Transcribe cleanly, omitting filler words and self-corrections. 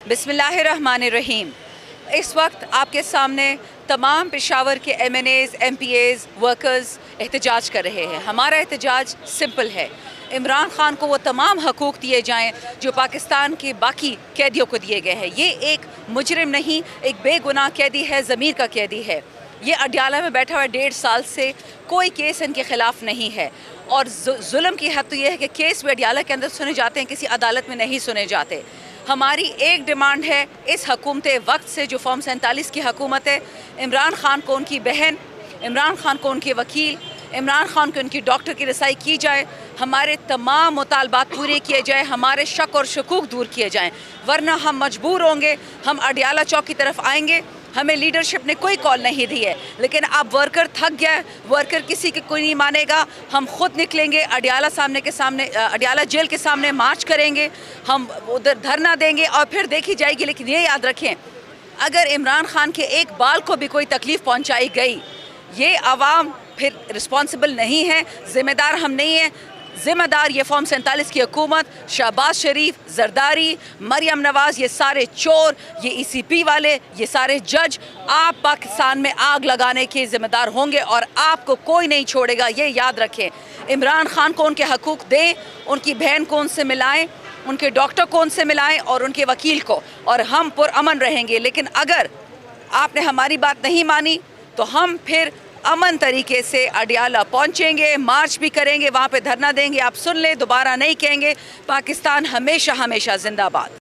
बिस्मिल्लाहिर्रहमानिर्रहीम। इस वक्त आपके सामने तमाम पेशावर के MNAs, MPAs, वर्कर्स एहतजाज कर रहे हैं। हमारा एहतजाज सिंपल है, इमरान खान को वो तमाम हकूक़ दिए जाएं जो पाकिस्तान के बाकी कैदियों को दिए गए हैं। ये एक मुजरिम नहीं, एक बेगुनाह कैदी है, ज़मीर का कैदी है। ये अडयाला में बैठा हुआ 1.5 साल से, कोई केस इनके ख़िलाफ़ नहीं है। और जुल्म की हद तो ये है कि केस भी अडयाला के अंदर सुने जाते हैं, किसी अदालत में नहीं सुने जाते। हमारी एक डिमांड है, इस हुकूमत वक्त से जो फॉर्म 47 की हुकूमत है, इमरान खान को उनकी बहन, इमरान खान को उनके वकील, इमरान खान को उनकी डॉक्टर की रसाई की जाए, हमारे तमाम मुतालबात पूरे किए जाए, हमारे शक और शकूक दूर किए जाएँ, वरना हम मजबूर होंगे, हम अडयाला चौक की तरफ आएंगे। हमें लीडरशिप ने कोई कॉल नहीं दी है, लेकिन अब वर्कर थक गया है, वर्कर किसी की कोई नहीं मानेगा। हम खुद निकलेंगे, अडयाला जेल के सामने मार्च करेंगे, हम उधर धरना देंगे और फिर देखी जाएगी। लेकिन ये याद रखें, अगर इमरान खान के एक बाल को भी कोई तकलीफ़ पहुंचाई गई, ये आवाम फिर रिस्पॉन्सिबल नहीं है, ज़िम्मेदार हम नहीं हैं। ज़िम्मेदार ये फॉर्म 47 की हुकूमत, शहबाज शरीफ, जरदारी, मरियम नवाज़, ये सारे चोर, ये ECP वाले, ये सारे जज, आप पाकिस्तान में आग लगाने के ज़िम्मेदार होंगे और आपको कोई नहीं छोड़ेगा। ये याद रखें। इमरान खान को उनके हकूक़ दें, उनकी बहन को उनसे मिलाएं, उनके डॉक्टर को उनसे मिलाएं और उनके वकील को, और हम पुरअमन रहेंगे। लेकिन अगर आपने हमारी बात नहीं मानी तो हम फिर अमन तरीके से अडयाला पहुंचेंगे, मार्च भी करेंगे, वहाँ पे धरना देंगे। आप सुन लें, दोबारा नहीं कहेंगे। पाकिस्तान हमेशा हमेशा जिंदाबाद।